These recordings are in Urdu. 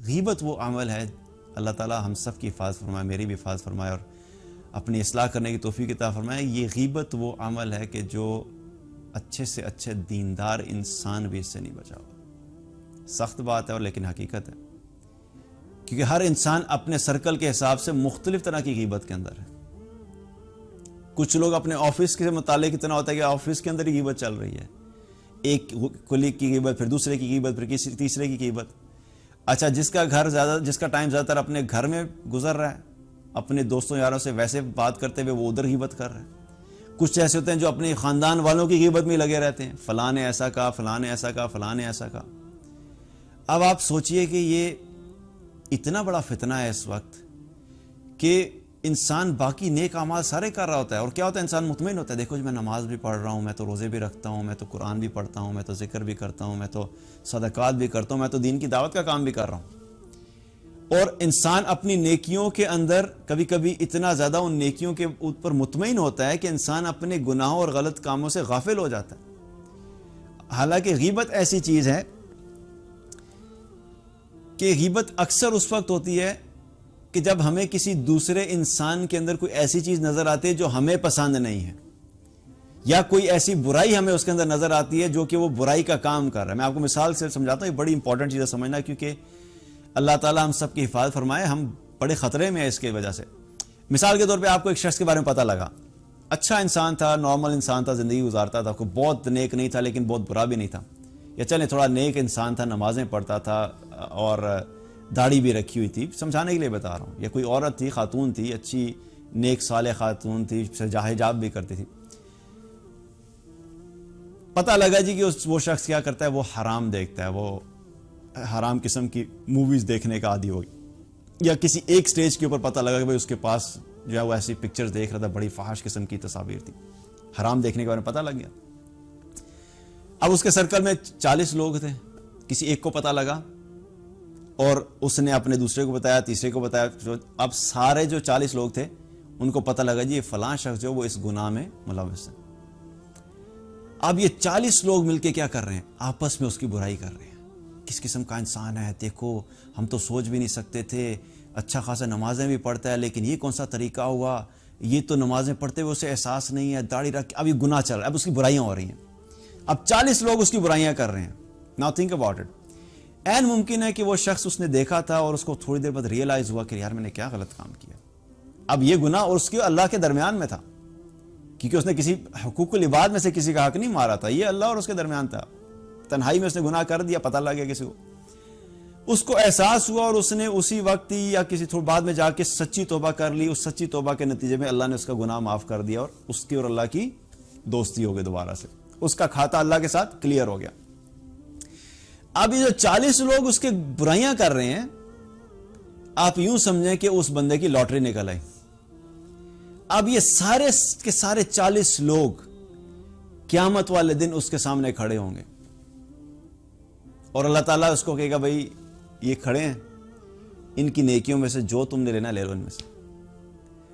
غیبت وہ عمل ہے، اللہ تعالیٰ ہم سب کی حفاظت فرمائے، میری بھی حفاظت فرمائے اور اپنی اصلاح کرنے کی توفیق عطا فرمائے۔ یہ غیبت وہ عمل ہے کہ جو اچھے سے اچھے دیندار انسان بھی اس سے نہیں بچا ہوا۔ سخت بات ہے اور لیکن حقیقت ہے، کیونکہ ہر انسان اپنے سرکل کے حساب سے مختلف طرح کی غیبت کے اندر ہے۔ کچھ لوگ اپنے آفس کے متعلق اتنا ہوتا ہے کہ آفس کے اندر ہی غیبت چل رہی ہے، ایک کلیگ کی غیبت، پھر دوسرے کی غیبت، پھر تیسرے کی غیبت۔ اچھا، جس کا ٹائم زیادہ تر اپنے گھر میں گزر رہا ہے، اپنے دوستوں یاروں سے ویسے بات کرتے ہوئے وہ ادھر غیبت کر رہے ہیں۔ کچھ ایسے ہوتے ہیں جو اپنے خاندان والوں کی غیبت میں لگے رہتے ہیں، فلاں نے ایسا کہا، فلاں نے ایسا کہا، فلاں نے ایسا کہا۔ اب آپ سوچئے کہ یہ اتنا بڑا فتنہ ہے اس وقت کہ انسان باقی نیک اعمال سارے کر رہا ہوتا ہے، اور کیا ہوتا ہے، انسان مطمئن ہوتا ہے، دیکھو جی میں نماز بھی پڑھ رہا ہوں، میں تو روزے بھی رکھتا ہوں، میں تو قرآن بھی پڑھتا ہوں، میں تو ذکر بھی کرتا ہوں، میں تو صدقات بھی کرتا ہوں، میں تو دین کی دعوت کا کام بھی کر رہا ہوں۔ اور انسان اپنی نیکیوں کے اندر کبھی کبھی اتنا زیادہ ان نیکیوں کے اوپر مطمئن ہوتا ہے کہ انسان اپنے گناہوں اور غلط کاموں سے غافل ہو جاتا ہے۔ حالانکہ غیبت ایسی چیز ہے کہ غیبت اکثر اس وقت ہوتی ہے کہ جب ہمیں کسی دوسرے انسان کے اندر کوئی ایسی چیز نظر آتی ہے جو ہمیں پسند نہیں ہے، یا کوئی ایسی برائی ہمیں اس کے اندر نظر آتی ہے جو کہ وہ برائی کا کام کر رہا ہے۔ میں آپ کو مثال سے سمجھاتا ہوں، یہ بڑی امپورٹنٹ چیز ہے سمجھنا، کیونکہ اللہ تعالیٰ ہم سب کی حفاظت فرمائے، ہم بڑے خطرے میں ہیں اس کی وجہ سے۔ مثال کے طور پہ آپ کو ایک شخص کے بارے میں پتہ لگا، اچھا انسان تھا، نارمل انسان تھا، زندگی گزارتا تھا، کوئی بہت نیک نہیں تھا لیکن بہت برا بھی نہیں تھا، یا چلیں تھوڑا نیک انسان تھا، نمازیں پڑھتا تھا اور داڑھی بھی رکھی ہوئی تھی، سمجھانے کے لیے بتا رہا ہوں، یا کوئی عورت تھی، خاتون تھی، اچھی نیک صالح خاتون تھی، حجاب بھی کرتی تھی۔ پتہ لگا جی کہ وہ شخص کیا کرتا ہے، وہ حرام دیکھتا ہے، وہ حرام قسم کی موویز دیکھنے کا عادی ہوگی، یا کسی ایک سٹیج کے اوپر پتہ لگا کہ اس کے پاس جو ہے وہ ایسی پکچرز دیکھ رہا تھا، بڑی فحش قسم کی تصاویر تھی، حرام دیکھنے کے بارے میں پتہ لگ گیا۔ اب اس کے سرکل میں 40 لوگ تھے، کسی ایک کو پتہ لگا اور اس نے اپنے دوسرے کو بتایا، تیسرے کو بتایا، اب سارے جو 40 لوگ تھے ان کو پتہ لگا جی یہ فلاں شخص جو وہ اس گناہ میں ملوث ہے۔ اب یہ 40 لوگ مل کے کیا کر رہے ہیں، آپس میں اس کی برائی کر رہے ہیں، کس قسم کا انسان ہے، دیکھو ہم تو سوچ بھی نہیں سکتے تھے، اچھا خاصا نمازیں بھی پڑھتا ہے لیکن یہ کون سا طریقہ ہوا، یہ تو نمازیں پڑھتے ہوئے اسے احساس نہیں ہے، داڑھی رکھ کے، اب یہ گناہ چل رہا ہے، اب اس کی برائیاں ہو رہی ہیں، اب 40 لوگ اس کی برائیاں کر رہے ہیں۔ ناؤ تھنک اباؤٹ اٹ، این ممکن ہے کہ وہ شخص اس نے دیکھا تھا اور اس کو تھوڑی دیر بعد ریئلائز ہوا کہ یار میں نے کیا غلط کام کیا۔ اب یہ گناہ اور اس کے اللہ کے درمیان میں تھا، کیونکہ اس نے کسی حقوق العباد میں سے کسی کا حق نہیں مارا تھا، یہ اللہ اور اس کے درمیان تھا، تنہائی میں اس نے گناہ کر دیا، پتہ لگ گیا کسی کو، اس کو احساس ہوا اور اس نے اسی وقت ہی یا کسی تھوڑی بعد میں جا کے سچی توبہ کر لی، اس سچی توبہ کے نتیجے میں اللہ نے اس کا گناہ معاف کر دیا اور اس کی اور اللہ کی دوستی ہو گئی، دوبارہ سے اس کا کھاتا اللہ کے ساتھ کلیئر ہو گیا۔ اب یہ جو 40 لوگ اس کے برائیاں کر رہے ہیں، آپ یوں سمجھیں کہ اس بندے کی لاٹری نکل آئی۔ اب یہ سارے کے سارے 40 لوگ قیامت والے دن اس کے سامنے کھڑے ہوں گے اور اللہ تعالیٰ اس کو کہے گا بھائی یہ کھڑے ہیں، ان کی نیکیوں میں سے جو تم نے لینا لے لو ان میں سے۔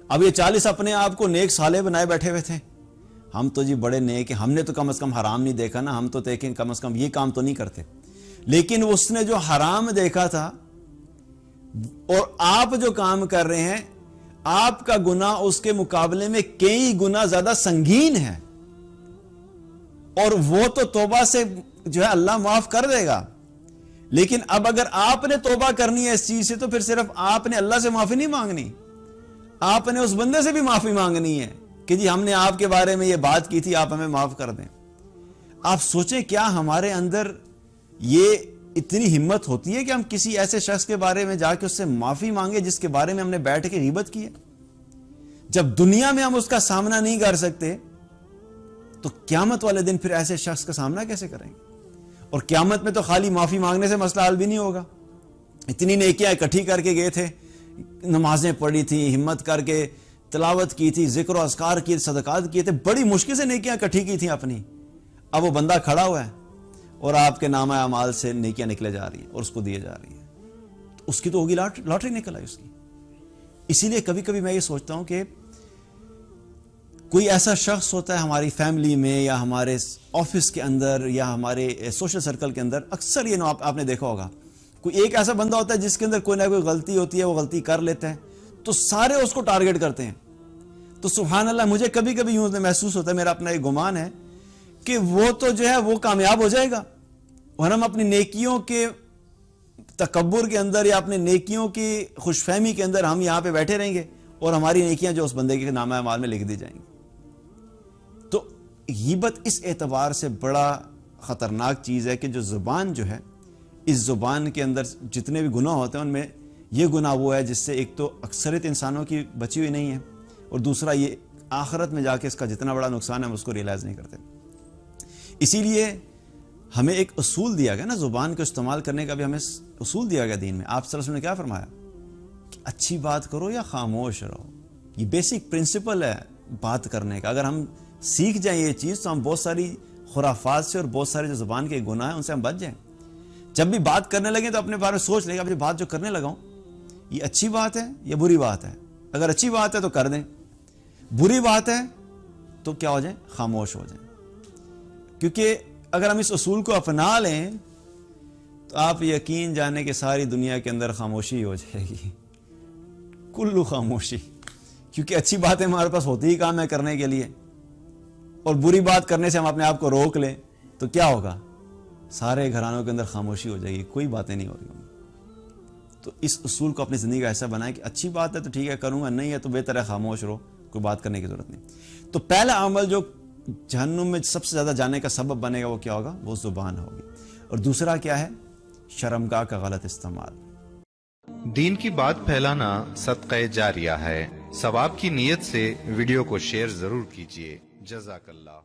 اب یہ 40 اپنے آپ کو نیک صالح بنائے بیٹھے ہوئے تھے، ہم تو جی بڑے نیک ہیں، ہم نے تو کم از کم حرام نہیں دیکھا نا، ہم تو دیکھیں کم از کم یہ کام تو نہیں کرتے، لیکن اس نے جو حرام دیکھا تھا اور آپ جو کام کر رہے ہیں، آپ کا گناہ اس کے مقابلے میں کئی گنا زیادہ سنگین ہے، اور وہ تو توبہ سے جو ہے اللہ معاف کر دے گا، لیکن اب اگر آپ نے توبہ کرنی ہے اس چیز سے تو پھر صرف آپ نے اللہ سے معافی نہیں مانگنی، آپ نے اس بندے سے بھی معافی مانگنی ہے کہ جی ہم نے آپ کے بارے میں یہ بات کی تھی، آپ ہمیں معاف کر دیں۔ آپ سوچیں کیا ہمارے اندر یہ اتنی ہمت ہوتی ہے کہ ہم کسی ایسے شخص کے بارے میں جا کے اس سے معافی مانگے جس کے بارے میں ہم نے بیٹھ کے غیبت کی ہے؟ جب دنیا میں ہم اس کا سامنا نہیں کر سکتے تو قیامت والے دن پھر ایسے شخص کا سامنا کیسے کریں گے؟ اور قیامت میں تو خالی معافی مانگنے سے مسئلہ حل بھی نہیں ہوگا، اتنی نیکیاں اکٹھی کر کے گئے تھے، نمازیں پڑھی تھی، ہمت کر کے تلاوت کی تھی، ذکر و اذکار کی، صدقات کیے تھے، بڑی مشکل سے نیکیاں اکٹھی کی تھیں اپنی، اب وہ بندہ کھڑا ہوا ہے اور آپ کے نامہ اعمال سے نیکیاں نکلے جا رہی ہیں اور اس کو دیے جا رہی ہیں، تو اس کی تو ہوگی لاٹری نکل آئی اس کی۔ اسی لیے کبھی کبھی میں یہ سوچتا ہوں کہ کوئی ایسا شخص ہوتا ہے ہماری فیملی میں یا ہمارے آفس کے اندر یا ہمارے سوشل سرکل کے اندر، اکثر یہ آپ نے دیکھا ہوگا کوئی ایک ایسا بندہ ہوتا ہے جس کے اندر کوئی نہ کوئی غلطی ہوتی ہے, وہ غلطی کر لیتا ہے تو سارے اس کو ٹارگٹ کرتے ہیں. تو سبحان اللہ, مجھے کبھی کبھی یوں محسوس ہوتا ہے, میرا اپنا ایک گمان ہے کہ وہ تو جو ہے وہ کامیاب ہو جائے گا, اور ہم اپنی نیکیوں کے تکبر کے اندر یا اپنے نیکیوں کی خوش فہمی کے اندر ہم یہاں پہ بیٹھے رہیں گے, اور ہماری نیکیاں جو اس بندے کے نامہ اعمال میں لکھ دی جائیں گی. تو غیبت اس اعتبار سے بڑا خطرناک چیز ہے کہ جو زبان جو ہے, اس زبان کے اندر جتنے بھی گناہ ہوتے ہیں ان میں یہ گناہ وہ ہے جس سے ایک تو اکثریت انسانوں کی بچی ہوئی نہیں ہے, اور دوسرا یہ آخرت میں جا کے اس کا جتنا بڑا نقصان ہے ہم اس کو ریئلائز نہیں کرتے. اسی لیے ہمیں ایک اصول دیا گیا نا, زبان کو استعمال کرنے کا بھی ہمیں اصول دیا گیا دین میں. آپ صلی اللہ علیہ وسلم نے کیا فرمایا کہ اچھی بات کرو یا خاموش رہو. یہ بیسک پرنسپل ہے بات کرنے کا. اگر ہم سیکھ جائیں یہ چیز تو ہم بہت ساری خرافات سے اور بہت سارے جو زبان کے گناہ ہیں ان سے ہم بچ جائیں. جب بھی بات کرنے لگیں تو اپنے بارے میں سوچ لیں کہ اپنی بات جو کرنے لگا ہوں یہ اچھی بات ہے یا بری بات ہے. اگر اچھی بات ہے تو کر دیں, بری بات ہے تو کیا ہو جائیں, خاموش ہو جائیں. کیونکہ اگر ہم اس اصول کو اپنا لیں تو آپ یقین جانیں کہ ساری دنیا کے اندر خاموشی ہو جائے گی, کلو خاموشی. کیونکہ اچھی باتیں ہمارے پاس ہوتی ہی کام ہے کرنے کے لیے, اور بری بات کرنے سے ہم اپنے آپ کو روک لیں تو کیا ہوگا, سارے گھرانوں کے اندر خاموشی ہو جائے گی, کوئی باتیں نہیں ہو رہی ہوں گی. تو اس اصول کو اپنی زندگی کا ایسا بنائیں کہ اچھی بات ہے تو ٹھیک ہے کروں گا, نہیں ہے تو بہتر ہے خاموش رہو, کوئی بات کرنے کی ضرورت نہیں. تو پہلا عمل جو جہنم میں سب سے زیادہ جانے کا سبب بنے گا وہ کیا ہوگا, وہ زبان ہوگی. اور دوسرا کیا ہے, شرمگاہ کا غلط استعمال. دین کی بات پھیلانا صدقہ جاریہ ہے. ثواب کی نیت سے ویڈیو کو شیئر ضرور کیجیے. جزاک اللہ.